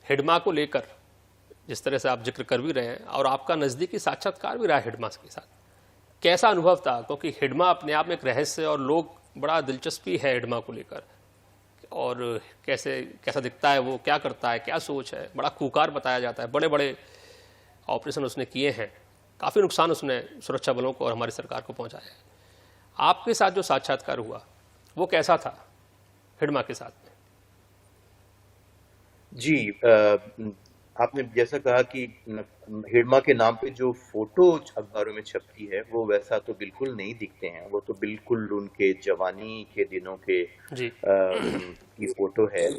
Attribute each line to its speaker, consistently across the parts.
Speaker 1: हिडमा को लेकर जिस तरह से आप जिक्र कर भी रहे हैं और आपका नज़दीकी साक्षात्कार भी रहा हिडमा के साथ, कैसा अनुभव था? क्योंकि हिडमा अपने आप में एक रहस्य और लोग बड़ा दिलचस्पी है हिडमा को लेकर, और कैसा दिखता है वो, क्या करता है, क्या सोच है, बड़ा खूंखार बताया जाता है, बड़े बड़े ऑपरेशन उसने किए हैं, काफ़ी नुकसान उसने सुरक्षा बलों को और हमारी सरकार को पहुंचाया है। आपके साथ जो साक्षात्कार हुआ वो कैसा था हिडमा के साथ में?
Speaker 2: जी, आपने जैसा कहा कि हिडमा के नाम पे जो फोटो अखबारों में छपती है वो वैसा तो बिल्कुल नहीं दिखते हैं। वो तो बिल्कुल उनके जवानी के दिनों के
Speaker 1: जी।
Speaker 2: की फोटो है।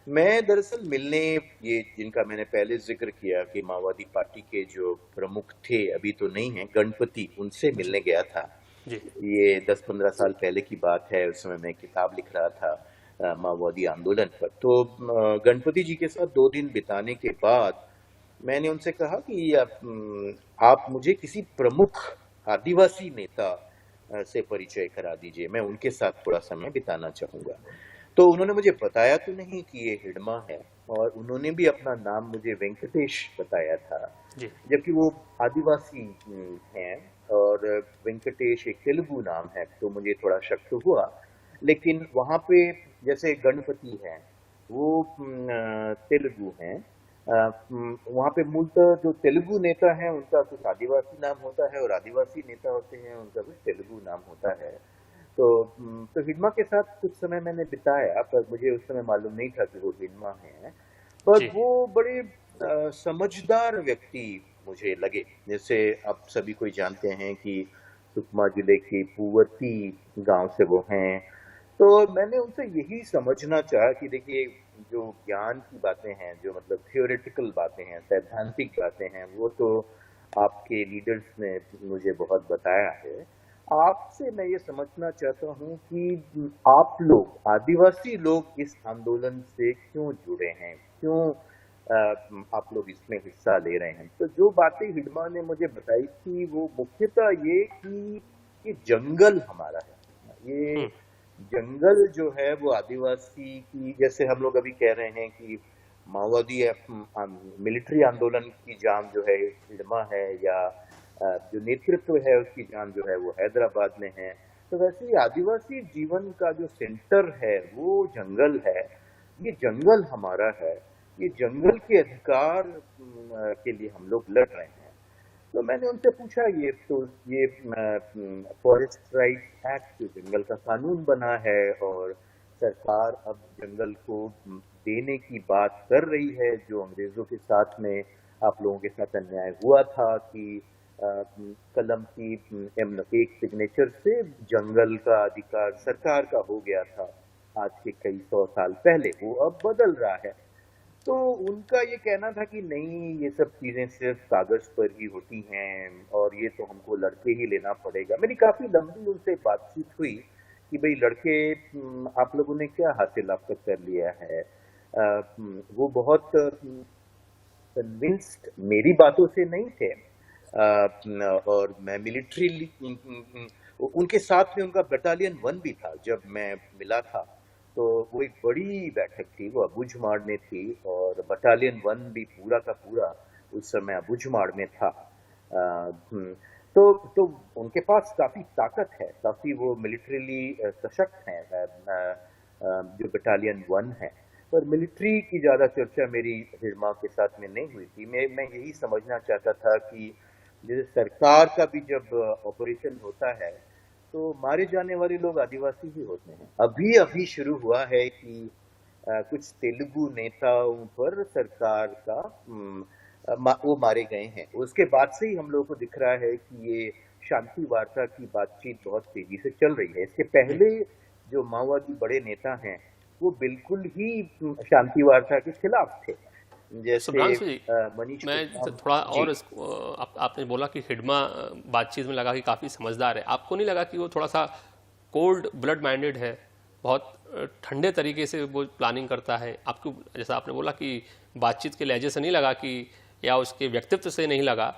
Speaker 2: मैं दरअसल मिलने, ये जिनका मैंने पहले जिक्र किया कि माओवादी पार्टी के जो प्रमुख थे, अभी तो नहीं है, गणपति, उनसे
Speaker 1: जी।
Speaker 2: मिलने गया था।
Speaker 1: जी।
Speaker 2: ये 10-15 साल पहले की बात है। उस समय मैं किताब लिख रहा था माओवादी आंदोलन पर। तो गणपति जी के साथ 2 दिन बिताने के बाद मैंने उनसे कहा कि आप मुझे किसी प्रमुख आदिवासी नेता से परिचय करा दीजिए, मैं उनके साथ थोड़ा समय बिताना चाहूंगा। तो उन्होंने मुझे बताया तो नहीं कि ये हिडमा है, और उन्होंने भी अपना नाम मुझे वेंकटेश बताया था,
Speaker 1: जी।
Speaker 2: जबकि वो आदिवासी हैं। और वेंकटेश एक तेलुगु नाम है, तो मुझे थोड़ा शक तो हुआ। लेकिन वहाँ पे जैसे गणपति हैं, वो तेलुगु हैं। वहाँ पे मूलतः जो तेलुगु नेता हैं उनका कुछ आदिवासी नाम होता है, और आदिवासी नेता होते हैं उनका कुछ तेलुगु नाम होता है। तो हिडमा के साथ कुछ समय मैंने बिताया, पर मुझे उस समय मालूम नहीं था कि वो हिडमा है। पर
Speaker 1: जी।
Speaker 2: वो बड़े समझदार व्यक्ति मुझे लगे। जैसे आप सभी कोई जानते हैं कि सुकमा जिले की पुवती गांव से वो हैं। तो मैंने उनसे यही समझना चाहा कि देखिए, जो ज्ञान की बातें हैं, जो मतलब थियोरेटिकल बातें हैं, सैद्धांतिक बातें हैं, वो तो आपके लीडर्स ने मुझे बहुत बताया है। आपसे मैं ये समझना चाहता हूँ कि आप लोग, आदिवासी लोग, इस आंदोलन से क्यों जुड़े हैं, क्यों आप लोग इसमें हिस्सा ले रहे हैं। तो जो बातें हिडमा ने मुझे बताई थी वो मुख्यतः ये कि ये जंगल हमारा है। ये जंगल जो है वो आदिवासी की, जैसे हम लोग अभी कह रहे हैं कि माओवादी मिलिट्री आंदोलन की जान जो है हिडमा है, या जो नेतृत्व है उसकी जान जो है वो हैदराबाद में है। तो वैसे ही आदिवासी जीवन का जो सेंटर है वो जंगल है। ये जंगल हमारा है। ये जंगल के अधिकार के लिए हम लोग लड़ रहे हैं। तो मैंने उनसे पूछा, ये फॉरेस्ट राइट एक्ट, जो जंगल का कानून बना है, और सरकार अब जंगल को देने की बात कर रही है, जो अंग्रेजों के साथ में आप लोगों के साथ अन्याय हुआ था कि कलम की एक सिग्नेचर से जंगल का अधिकार सरकार का हो गया था आज के कई 100 साल पहले, वो अब बदल रहा है। तो उनका ये कहना था कि नहीं, ये सब चीजें सिर्फ कागज पर ही होती हैं, और ये तो हमको लड़के ही लेना पड़ेगा। मेरी काफी लंबी उनसे बातचीत हुई कि भाई लड़के, आप लोगों ने क्या हासिल अब तक कर लिया है। वो बहुत कन्विंस्ड मेरी बातों से नहीं थे। और मैं मिलिट्री, उनके साथ में उनका बटालियन 1 भी था जब मैं मिला था। तो वो एक बड़ी बैठक थी, वो अबुझमाड़ में थी, और बटालियन 1 भी पूरा का पूरा उस समय अबुझमाड़ में था। तो उनके पास काफी ताकत है, काफी वो मिलिट्रीली सशक्त हैं, जो बटालियन 1 है। पर मिलिट्री की ज्यादा चर्चा मेरी हिडमा के साथ में नहीं हुई थी। मैं यही समझना चाहता था कि जैसे सरकार का भी जब ऑपरेशन होता है तो मारे जाने वाले लोग आदिवासी ही होते हैं। अभी अभी शुरू हुआ है कि कुछ तेलुगु नेताओं पर सरकार का वो मारे गए हैं। उसके बाद से ही हम लोगों को दिख रहा है कि ये शांति वार्ता की बातचीत बहुत तेजी से चल रही है। इसके पहले जो माओवादी बड़े नेता हैं वो बिल्कुल ही शांति वार्ता के खिलाफ थे। जैसे
Speaker 1: सुभ्रांशु जी,
Speaker 2: मनीष
Speaker 1: मैं
Speaker 2: कुमार
Speaker 1: थोड़ा
Speaker 2: जी।
Speaker 1: और आपने बोला कि हिडमा बातचीत में लगा कि काफ़ी समझदार है, आपको नहीं लगा कि वो थोड़ा सा कोल्ड ब्लड माइंडेड है, बहुत ठंडे तरीके से वो प्लानिंग करता है? आपको जैसा आपने बोला कि बातचीत के लहजे से नहीं लगा कि, या उसके व्यक्तित्व से नहीं लगा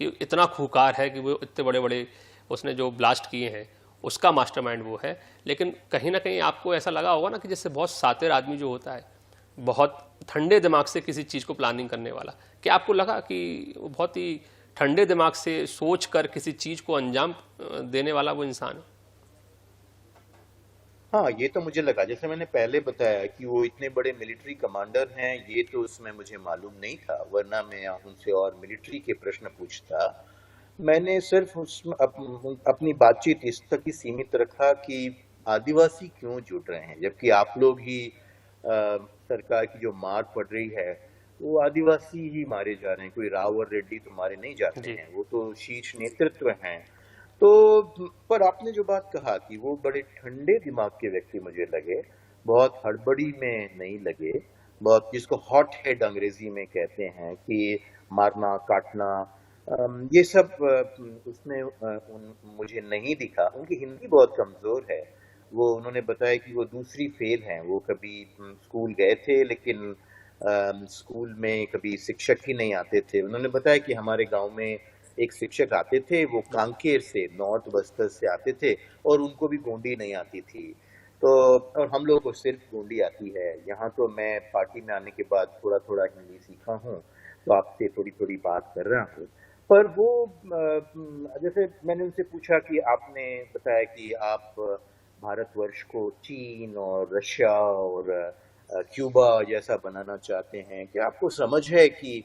Speaker 1: कि इतना खूंखार है कि वो इतने बड़े बड़े उसने जो ब्लास्ट किए हैं उसका मास्टरमाइंड वो है, लेकिन कहीं ना कहीं आपको ऐसा लगा होगा ना कि जैसे बहुत सातिर आदमी जो होता है, बहुत ठंडे दिमाग से किसी चीज़ को प्लानिंग करने वाला। क्या आपको लगा कि वो बहुत ही ठंडे दिमाग से सोच कर किसी चीज़ को अंजाम देने वाला वो इंसान है?
Speaker 2: हाँ, ये तो मुझे लगा, जैसे मैंने पहले बताया कि वो इतने बड़े मिलिट्री कमांडर हैं, ये तो उसमें मुझे मालूम नहीं था, वरना मैं उनसे और मिलिट्री के प्रश्न पूछता। मैंने सिर्फ अपनी बातचीत इस तक ही सीमित रखा कि आदिवासी क्यों जुड़ रहे हैं, जबकि आप लोग ही सरकार की जो मार पड़ रही है, वो आदिवासी ही मारे जा रहे हैं, कोई राव और रेड्डी तो मारे नहीं जाते
Speaker 1: जी।
Speaker 2: हैं, वो तो शीर्ष नेतृत्व हैं। तो पर आपने जो बात कहा कि वो बड़े ठंडे दिमाग के व्यक्ति मुझे लगे, बहुत हड़बड़ी में नहीं लगे, बहुत जिसको हॉट हेड अंग्रेजी में कहते हैं कि मारना काटना, ये सब उसमें मुझे नहीं दिखा। उनकी हिंदी बहुत कमजोर है। वो उन्होंने बताया कि वो दूसरी फेल हैं, वो कभी स्कूल गए थे लेकिन स्कूल में कभी शिक्षक ही नहीं आते थे। उन्होंने बताया कि हमारे गांव में एक शिक्षक आते थे, वो कांकेर से, नॉर्थ बस्तर से आते थे, और उनको भी गोंडी नहीं आती थी। तो और हम लोगों को सिर्फ गोंडी आती है। यहाँ तो मैं पार्टी में आने के बाद थोड़ा थोड़ा हिंदी सीखा हूँ, तो आपसे थोड़ी थोड़ी बात कर रहा हूँ। पर वो जैसे मैंने उनसे पूछा कि आपने बताया कि आप भारतवर्ष को चीन और रशिया और क्यूबा जैसा बनाना चाहते हैं, कि आपको समझ है कि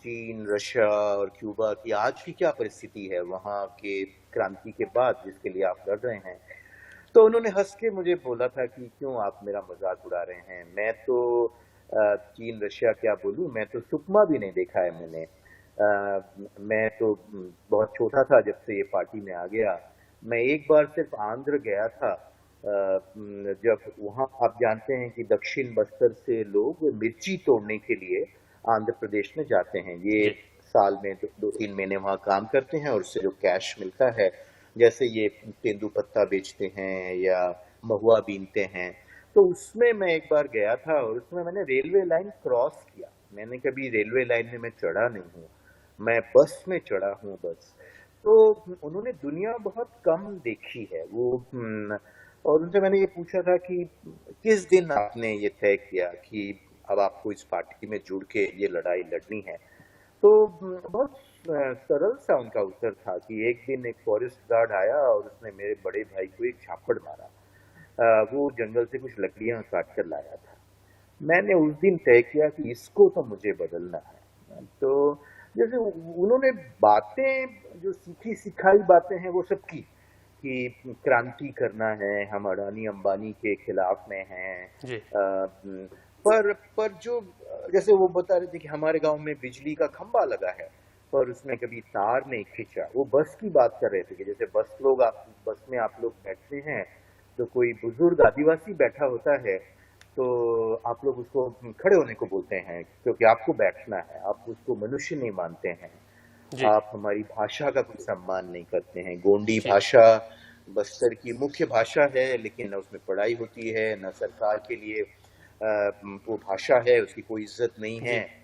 Speaker 2: चीन, रशिया और क्यूबा की आज की क्या परिस्थिति है वहाँ के क्रांति के बाद, जिसके लिए आप लड़ रहे हैं? तो उन्होंने हंस के मुझे बोला था कि क्यों आप मेरा मजाक उड़ा रहे हैं, मैं तो चीन रशिया क्या बोलूं, मैं तो सुकमा भी नहीं देखा है मैंने। मैं तो बहुत छोटा था जब से ये पार्टी में आ गया। मैं एक बार सिर्फ आंध्र गया था, जब वहाँ आप जानते हैं कि दक्षिण बस्तर से लोग मिर्ची तोड़ने के लिए आंध्र प्रदेश में जाते हैं। ये
Speaker 1: जी।
Speaker 2: साल में दो तीन महीने वहाँ काम करते हैं और उससे जो कैश मिलता है, जैसे ये तेंदूपत्ता बेचते हैं या महुआ बीनते हैं, तो उसमें मैं एक बार गया था और उसमें मैंने रेलवे लाइन क्रॉस किया। मैंने कभी रेलवे लाइन में मैं चढ़ा नहीं हूँ, मैं बस में चढ़ा हूँ बस। तो उन्होंने दुनिया बहुत कम देखी है वो। और उनसे मैंने ये पूछा था कि किस दिन आपने ये तय किया कि अब आपको इस पार्टी में जुड़ के ये लड़ाई लड़नी है? तो बहुत सरल सा उनका उत्तर था कि एक दिन एक फॉरेस्ट गार्ड आया और उसने मेरे बड़े भाई को एक झापड़ मारा। वो जंगल से कुछ लकड़ियां काट कर लाया था। मैंने उस दिन तय किया कि इसको तो मुझे बदलना है। तो जैसे उन्होंने बातें, जो सीखी सिखाई बातें हैं वो सब की, कि क्रांति करना है, हम अडानी अंबानी के खिलाफ में हैं।
Speaker 1: जी।
Speaker 2: पर जो जैसे वो बता रहे थे कि हमारे गांव में बिजली का खंभा लगा है पर उसमें कभी तार नहीं खींचा। वो बस की बात कर रहे थे कि जैसे बस में आप लोग बैठते हैं, तो कोई बुजुर्ग आदिवासी बैठा होता है, तो आप लोग उसको खड़े होने को बोलते हैं क्योंकि आपको बैठना है, आप उसको मनुष्य नहीं मानते हैं।
Speaker 1: जी।
Speaker 2: आप हमारी भाषा का कोई सम्मान नहीं करते हैं। गोंडी
Speaker 1: जी।
Speaker 2: भाषा बस्तर की मुख्य भाषा है, लेकिन न उसमें पढ़ाई होती है, न सरकार के लिए वो भाषा है, उसकी कोई इज्जत नहीं है।
Speaker 1: जी।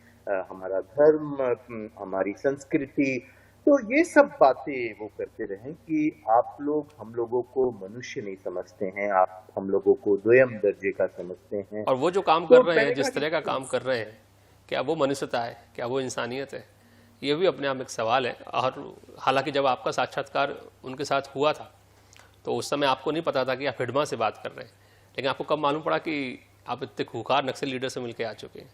Speaker 2: हमारा धर्म, हमारी संस्कृति, तो ये सब बातें वो करते रहे कि आप लोग हम लोगों को मनुष्य नहीं समझते हैं, आप हम लोगों को द्वयम दर्जे का समझते हैं।
Speaker 1: और वो जो काम कर
Speaker 2: तो
Speaker 1: रहे हैं,
Speaker 2: मैंने कहा
Speaker 1: जिस तरह का
Speaker 2: कि
Speaker 1: काम कर रहे हैं, क्या वो मनुष्यता है? क्या वो इंसानियत है? ये भी अपने आप में एक सवाल है। और हालांकि जब आपका साक्षात्कार उनके साथ हुआ था, तो उस समय आपको नहीं पता था कि आप हिडमा से बात कर रहे हैं, लेकिन आपको कब मालूम पड़ा कि आप इतने खूंखार नक्सल लीडर से मिलकर आ चुके हैं?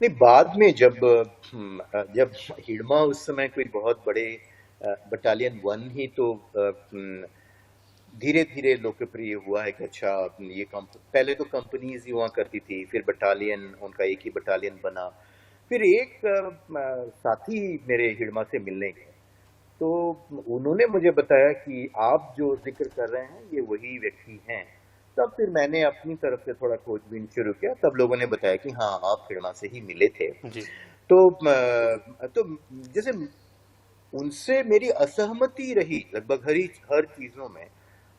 Speaker 2: नहीं, बाद में जब हिडमा उस समय कोई बहुत बड़े बटालियन वन ही तो धीरे धीरे लोकप्रिय हुआ है कि अच्छा, ये पहले तो कंपनीज ही हुआ करती थी, फिर बटालियन, उनका एक ही बटालियन बना। फिर एक साथी मेरे हिडमा से मिलने गए, तो उन्होंने मुझे बताया कि आप जो जिक्र कर रहे हैं ये वही व्यक्ति हैं। तब फिर मैंने अपनी तरफ से थोड़ा खोजबीन शुरू किया, तब लोगों ने बताया कि हाँ, आप हिडमा से ही मिले थे।
Speaker 1: जी।
Speaker 2: तो जैसे उनसे मेरी असहमति रही लगभग हर चीजों में,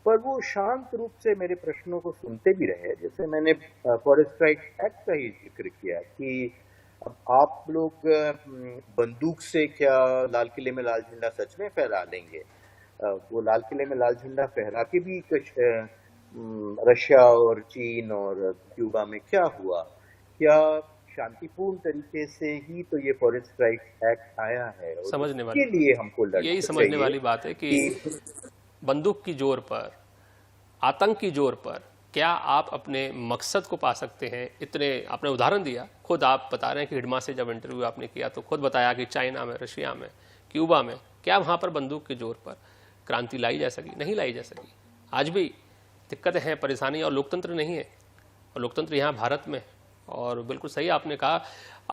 Speaker 2: पर वो शांत रूप से मेरे प्रश्नों को सुनते भी रहे। जैसे मैंने फॉरेस्ट राइट एक्ट का ही जिक्र किया कि अब आप लोग बंदूक से क्या लाल किले में लाल झंडा सच में फहरा लेंगे? वो लाल किले में लाल झंडा फहरा के भी कुछ रशिया और चीन और क्यूबा में क्या हुआ? क्या शांतिपूर्ण तरीके से ही तो ये फॉरेस्ट राइट्स एक्ट आया है और
Speaker 1: समझने वाली
Speaker 2: उसके लिए हमको
Speaker 1: यही
Speaker 2: लड़ना
Speaker 1: समझने
Speaker 2: चाहिए
Speaker 1: वाली बात है कि
Speaker 2: कि
Speaker 1: बंदूक की जोर पर, आतंक की जोर पर क्या आप अपने मकसद को पा सकते हैं? इतने आपने उदाहरण दिया, खुद आप बता रहे हैं कि हिडमा से जब इंटरव्यू आपने किया तो खुद बताया कि चाइना में, रशिया में, क्यूबा में क्या वहाँ पर बंदूक की जोर पर क्रांति लाई जा सकी? नहीं लाई जा सकी। आज भी दिक्कतें हैं, परेशानी, और लोकतंत्र नहीं है। और लोकतंत्र यहाँ भारत में है। और बिल्कुल सही आपने कहा।